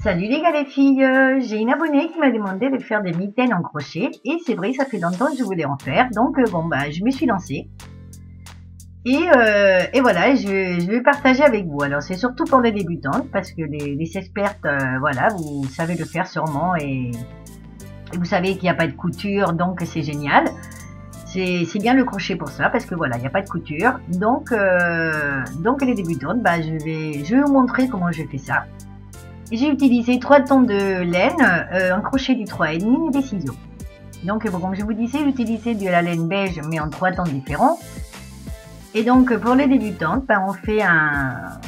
Salut les gars les filles, j'ai une abonnée qui m'a demandé de faire des mitaines en crochet et c'est vrai ça fait longtemps que je voulais en faire donc bon bah je me suis lancée et voilà je vais partager avec vous. Alors c'est surtout pour les débutantes parce que les expertes voilà vous savez le faire sûrement et vous savez qu'il n'y a pas de couture donc c'est génial. C'est bien le crochet pour ça parce que voilà il n'y a pas de couture donc les débutantes bah je vais vous montrer comment je fais ça. J'ai utilisé 3 tons de laine, un crochet du 3,5 et des ciseaux. Donc comme je vous disais, j'utilisais de la laine beige mais en 3 tons différents. Et donc pour les débutantes, ben, on fait un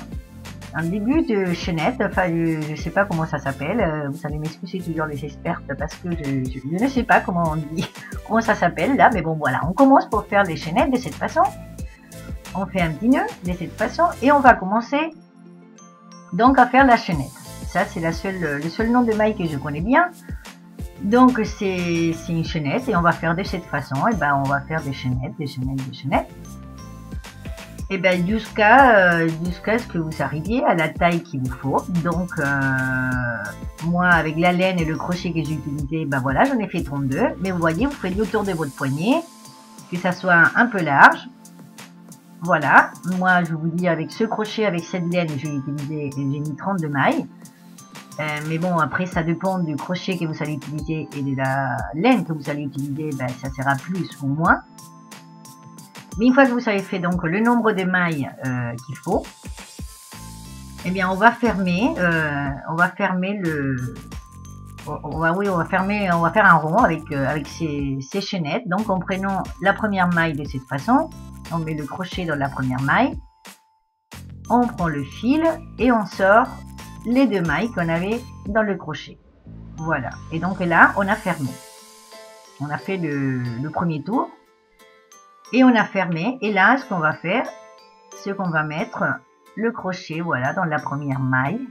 début de chaînette, enfin je sais pas comment ça s'appelle, vous allez m'excuser toujours les expertes parce que je ne sais pas comment on dit, comment ça s'appelle là, mais bon voilà, on commence pour faire les chaînettes de cette façon. On fait un petit nœud de cette façon et on va commencer donc à faire la chaînette. Ça c'est le seul nom de maille que je connais bien. Donc c'est une chaînette et on va faire de cette façon. Et ben on va faire des chaînettes, des chaînettes, des chaînettes. Et ben jusqu'à ce que vous arriviez à la taille qu'il vous faut. Donc moi avec la laine et le crochet que j'ai utilisé, ben voilà j'en ai fait 32. Mais vous voyez, vous faites le tour de votre poignet, que ça soit un peu large. Voilà, moi je vous dis avec ce crochet, avec cette laine, j'ai mis 32 mailles. Mais bon, après, ça dépend du crochet que vous allez utiliser et de la laine que vous allez utiliser, ben, ça sera plus ou moins. Mais une fois que vous avez fait donc le nombre de mailles qu'il faut, eh bien, on va fermer on va faire un rond avec ces chaînettes. Donc, en prenant la première maille de cette façon, on met le crochet dans la première maille, on prend le fil et on sort les 2 mailles qu'on avait dans le crochet. Voilà. Et donc là, on a fermé. On a fait le premier tour. Et on a fermé. Et là, ce qu'on va faire, c'est qu'on va mettre le crochet, voilà, dans la première maille.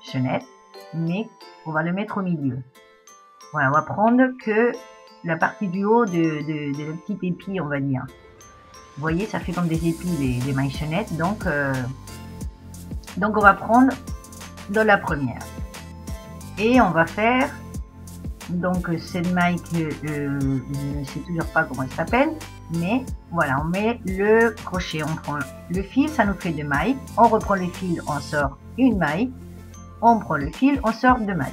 Chaînette. Mais on va le mettre au milieu. Voilà, on va prendre que la partie du haut de la petite épi, on va dire. Vous voyez, ça fait comme des épis, les mailles chaînettes. Donc on va prendre dans la première et on va faire donc cette maille que je ne sais toujours pas comment elle s'appelle, mais voilà, on met le crochet, on prend le fil, ça nous fait 2 mailles, on reprend le fil, on sort une maille, on prend le fil, on sort 2 mailles,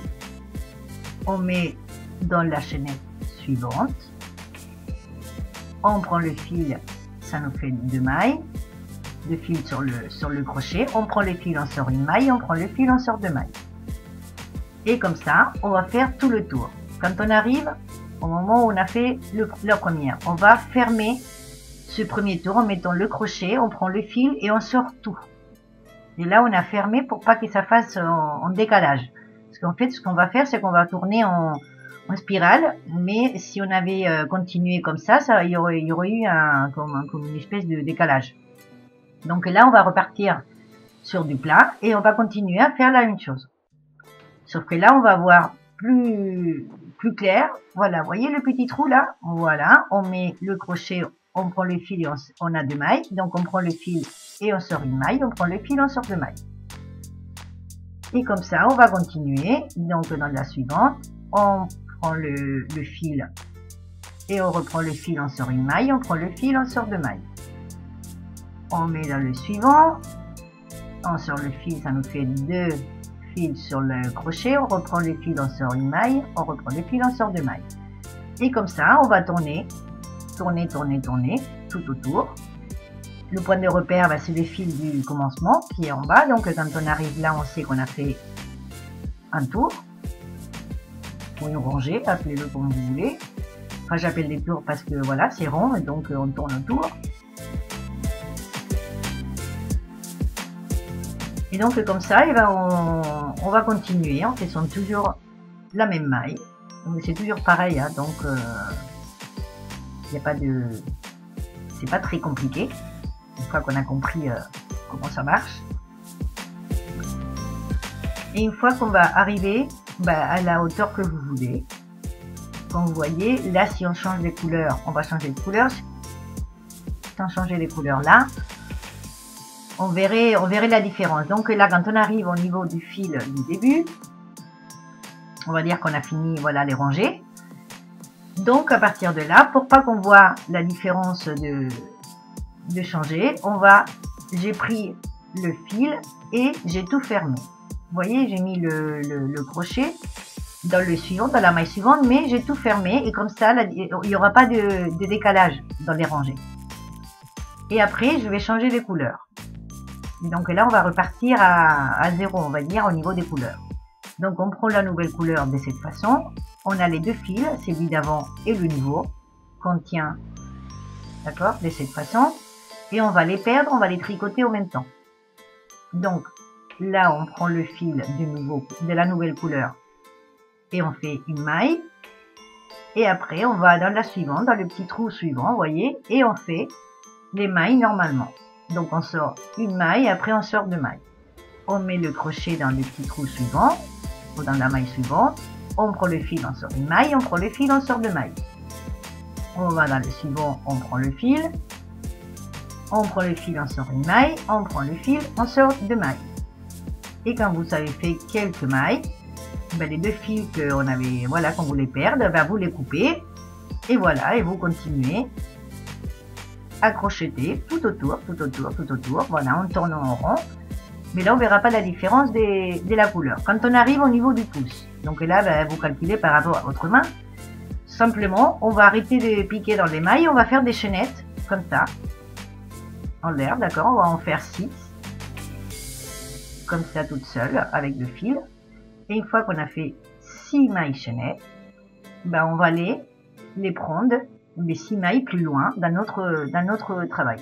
on met dans la chaînette suivante, on prend le fil, ça nous fait 2 mailles, de fil sur le crochet, on prend le fil, on sort une maille, on prend le fil, on sort 2 mailles. Et comme ça, on va faire tout le tour. Quand on arrive au moment où on a fait la première, on va fermer ce premier tour en mettant le crochet, on prend le fil et on sort tout. Et là, on a fermé pour pas que ça fasse en décalage. Parce qu'en fait, ce qu'on va faire, c'est qu'on va tourner en spirale, mais si on avait continué comme ça, il y aurait eu comme une espèce de décalage. Donc là, on va repartir sur du plat et on va continuer à faire la même chose. Sauf que là, on va voir plus clair. Voilà, vous voyez le petit trou là? Voilà, on met le crochet, on prend le fil et on a 2 mailles. Donc on prend le fil et on sort une maille, on prend le fil, on sort 2 mailles. Et comme ça, on va continuer. Donc dans la suivante, on prend le fil et on reprend le fil, on sort une maille, on prend le fil, on sort 2 mailles. On met dans le suivant, on sort le fil, ça nous fait 2 fils sur le crochet, on reprend le fil, on sort une maille, on reprend le fil, on sort 2 mailles. Et comme ça, on va tourner tout autour. Le point de repère, bah, c'est le fil du commencement qui est en bas, donc quand on arrive là, on sait qu'on a fait un tour, ou une rangée, appelez-le comme vous voulez. Enfin, j'appelle des tours parce que voilà, c'est rond, et donc on tourne autour. Et donc comme ça, et ben on va continuer en faisant toujours la même maille. C'est toujours pareil, hein, donc il n'y a pas de, c'est pas très compliqué. Une fois qu'on a compris comment ça marche. Et une fois qu'on va arriver à la hauteur que vous voulez, comme vous voyez, là si on change les couleurs, on va changer de couleur. Si on change les couleurs là, on verrait la différence. Donc là, quand on arrive au niveau du fil du début, on va dire qu'on a fini, voilà, les rangées. Donc à partir de là, pour pas qu'on voit la différence de changer, j'ai pris le fil et j'ai tout fermé. Vous voyez, j'ai mis le crochet dans le suivant, dans la maille suivante, mais j'ai tout fermé et comme ça, il n'y aura pas de décalage dans les rangées. Et après, je vais changer les couleurs. Et donc là, on va repartir à zéro, on va dire, au niveau des couleurs. Donc on prend la nouvelle couleur de cette façon. On a les deux fils, celui d'avant et le nouveau, qu'on tient, d'accord, de cette façon. Et on va les perdre, on va les tricoter en même temps. Donc là, on prend le fil de la nouvelle couleur et on fait une maille. Et après, on va dans la suivante, dans le petit trou suivant, vous voyez, et on fait les mailles normalement. Donc on sort une maille, après on sort deux mailles. On met le crochet dans le petit trou suivant, ou dans la maille suivante. On prend le fil, on sort une maille, on prend le fil, on sort deux mailles. On va dans le suivant, on prend le fil. On prend le fil, on sort une maille, on prend le fil, on sort deux mailles. Et quand vous avez fait quelques mailles, ben les deux fils qu'on avait, voilà, qu'on voulait perdre, ben vous les coupez. Et voilà, et vous continuez à crocheter tout autour, tout autour, tout autour. Voilà, en tournant en rond. Mais là, on verra pas la différence de la couleur. Quand on arrive au niveau du pouce, donc là, ben, vous calculez par rapport à votre main. Simplement, on va arrêter de piquer dans les mailles, on va faire des chaînettes, comme ça, en l'air, d'accord. On va en faire 6, comme ça, toute seule, avec le fil. Et une fois qu'on a fait 6 mailles chaînettes, ben, on va les prendre, les 6 mailles plus loin, dans notre travail.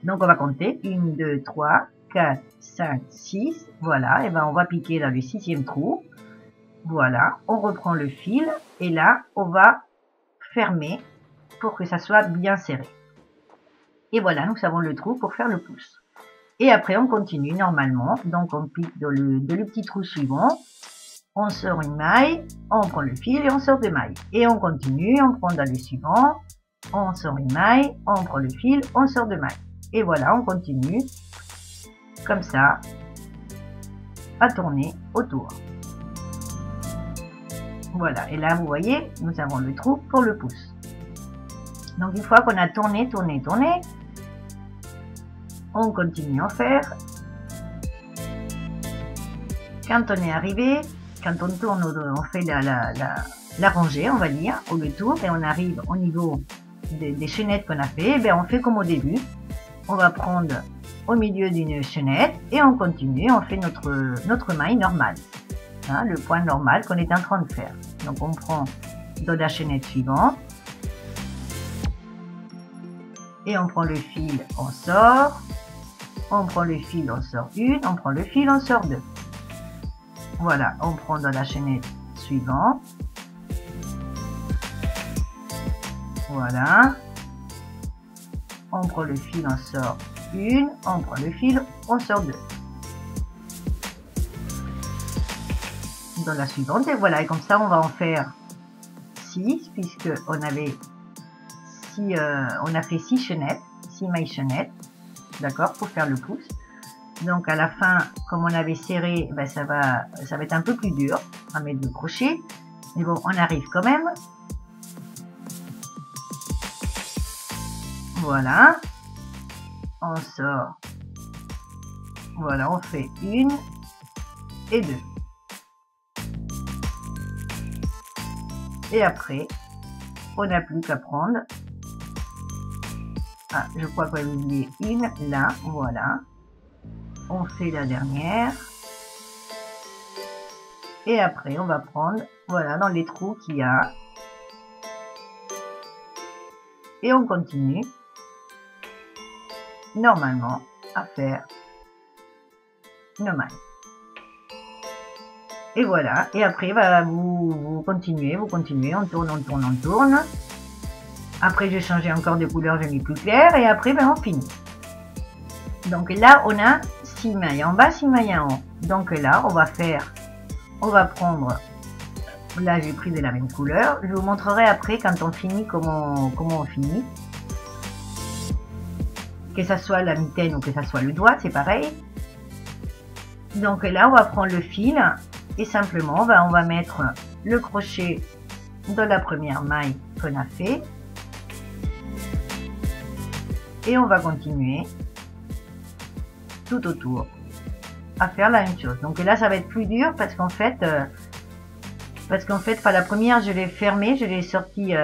Donc, on va compter 1, 2, 3, 4, 5, 6, voilà, et ben on va piquer dans le 6e trou, voilà, on reprend le fil, et là, on va fermer pour que ça soit bien serré. Et voilà, nous avons le trou pour faire le pouce. Et après, on continue normalement, donc on pique dans le petit trou suivant, on sort une maille, on prend le fil et on sort deux mailles. Et on continue, on prend dans le suivant, on sort une maille, on prend le fil, on sort deux mailles. Et voilà, on continue comme ça, à tourner autour. Voilà, et là vous voyez, nous avons le trou pour le pouce. Donc une fois qu'on a tourné, tourné, tourné, on continue à faire. Quand on est arrivé, quand on tourne, on fait la rangée, on va dire, ou le tour, et on arrive au niveau des chaînettes qu'on a fait, ben on fait comme au début. On va prendre au milieu d'une chaînette et on continue, on fait notre maille normale, hein, le point normal qu'on est en train de faire. Donc on prend dans la chaînette suivante et on prend le fil, on sort, on prend le fil, on sort une, on prend le fil, on sort deux. Voilà, on prend dans la chaînette suivante, voilà, on prend le fil, on sort une, on prend le fil, on sort deux. Dans la suivante, et voilà, et comme ça on va en faire 6, puisque on avait on a fait 6 chaînettes, 6 mailles chaînettes, d'accord, pour faire le pouce. Donc à la fin, comme on avait serré, ben ça va être un peu plus dur à mettre le crochet, mais bon, on arrive quand même. Voilà, on sort, voilà, on fait une et deux. Et après, on n'a plus qu'à prendre, ah, je crois qu'on a oublié une, là, voilà, on fait la dernière, et après on va prendre, voilà, dans les trous qu'il y a, et on continue normalement à faire nos mailles. Et voilà, et après bah, vous continuez, on tourne, on tourne, on tourne. Après j'ai changé encore de couleur, j'ai mis plus clair, et après ben, on finit. Donc là on a 6 mailles en bas, 6 mailles en haut. Donc là on va prendre, là j'ai pris de la même couleur, je vous montrerai après quand on finit comment on finit. que ça soit la mitaine ou que ça soit le doigt, c'est pareil. Donc là, on va prendre le fil et simplement, on va mettre le crochet dans la première maille qu'on a fait. Et on va continuer tout autour à faire la même chose. Donc là, ça va être plus dur parce qu'en fait, la première, je l'ai fermée, je l'ai sortie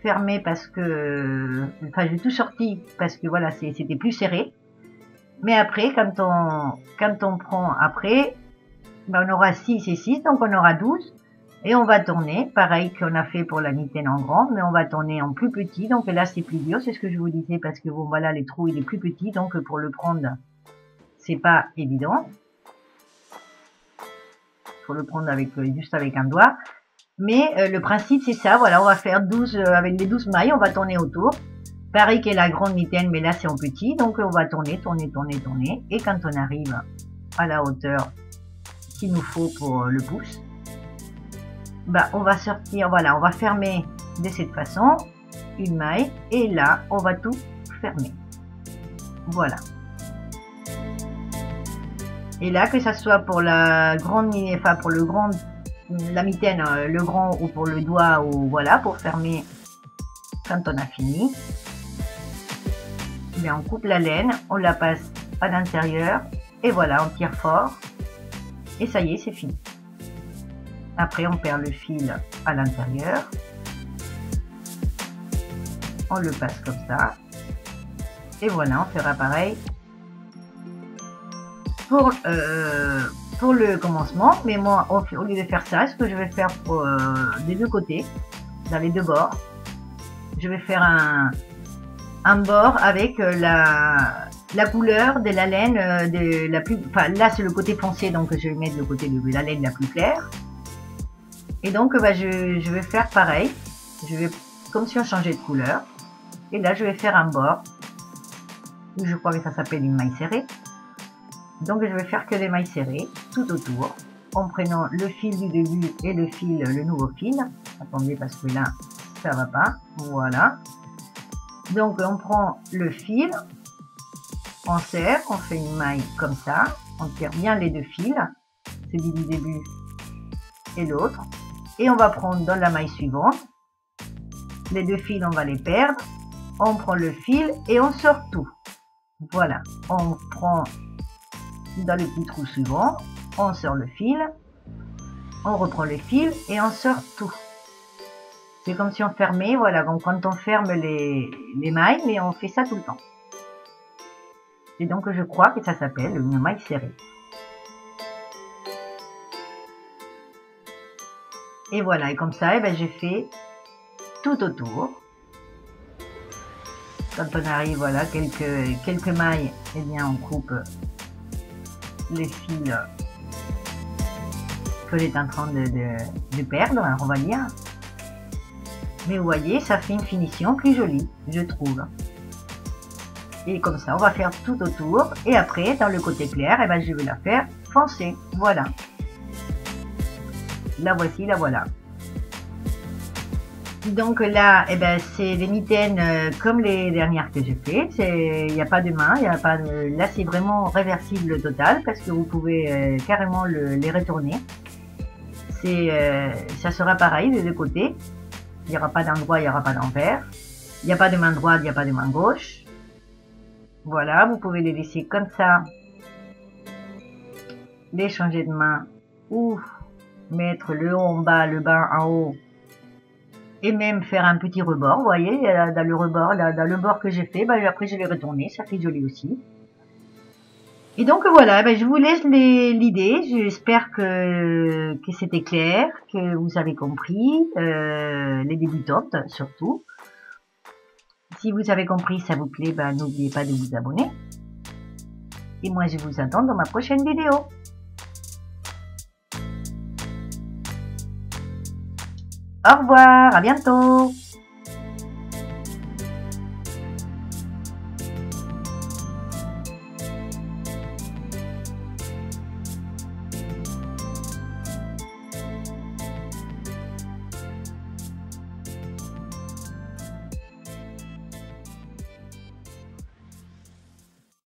fermée parce que, enfin, j'ai tout sorti parce que voilà, c'était plus serré. Mais après, quand on prend après, ben, on aura 6 et 6, donc on aura 12. Et on va tourner, pareil qu'on a fait pour la mitaine en grand, mais on va tourner en plus petit. Donc là, c'est plus dur, c'est ce que je vous disais, parce que bon, voilà, les trous, il est plus petit, donc pour le prendre, c'est pas évident. Faut le prendre juste avec un doigt. Mais le principe, c'est ça, voilà, on va faire 12, avec les 12 mailles, on va tourner autour. Pareil que la grande mitaine, mais là, c'est en petit, donc on va tourner, tourner, tourner, tourner. Et quand on arrive à la hauteur qu'il nous faut pour le pouce, bah, on va sortir, voilà, on va fermer de cette façon une maille et là on va tout fermer, voilà. Et là, que ça soit pour la grande, enfin pour le grand, la mitaine, le grand, ou pour le doigt, ou voilà, pour fermer quand on a fini, mais on coupe la laine, on la passe à l'intérieur et voilà, on tire fort et ça y est, c'est fini. Après, on perd le fil à l'intérieur. On le passe comme ça. Et voilà, on fera pareil pour le commencement. Mais moi, au lieu de faire ça, ce que je vais faire des deux côtés, dans les deux bords, je vais faire un bord avec la couleur de la laine de la plus... Enfin, là, c'est le côté foncé, donc je vais mettre le côté de la laine la plus claire. Et donc, bah, je vais faire pareil. Je vais, comme si on changeait de couleur. Et là, je vais faire un bord. Je crois que ça s'appelle une maille serrée. Donc, je vais faire que des mailles serrées tout autour. En prenant le fil du début et le nouveau fil. Attendez, parce que là, ça va pas. Voilà. Donc, on prend le fil. On serre. On fait une maille comme ça. On tire bien les deux fils. Celui du début et l'autre. Et on va prendre dans la maille suivante, les deux fils, on va les perdre, on prend le fil et on sort tout. Voilà, on prend dans le petit trou suivant, on sort le fil, on reprend le fil et on sort tout. C'est comme si on fermait, voilà, donc quand on ferme les mailles, mais on fait ça tout le temps. Et donc je crois que ça s'appelle une maille serrée. Et voilà, et comme ça, eh ben, j'ai fait tout autour. Quand on arrive, voilà, quelques mailles, eh bien, on coupe les fils que l'on est en train de perdre, hein, on va dire. Mais vous voyez, ça fait une finition plus jolie, je trouve. Et comme ça, on va faire tout autour. Et après, dans le côté clair, eh ben, je vais la faire foncée. Voilà. La voici, la voilà. Donc là, eh ben, c'est des mitaines comme les dernières que j'ai fait. Il n'y a pas de main, il y a pas de... Là, c'est vraiment réversible total parce que vous pouvez carrément les retourner. Ça sera pareil des deux côtés. Il n'y aura pas d'endroit, il n'y aura pas d'envers. Il n'y a pas de main droite, il n'y a pas de main gauche. Voilà, vous pouvez les laisser comme ça. Les changer de main ou mettre le haut en bas, le bas en haut, et même faire un petit rebord. Vous voyez, dans le rebord, dans le bord que j'ai fait, ben, après je vais retourner, ça fait joli aussi. Et donc voilà, ben, je vous laisse l'idée. J'espère que c'était clair, que vous avez compris, les débutantes surtout. Si vous avez compris, ça vous plaît, ben, n'oubliez pas de vous abonner. Et moi, je vous attends dans ma prochaine vidéo. Au revoir, à bientôt!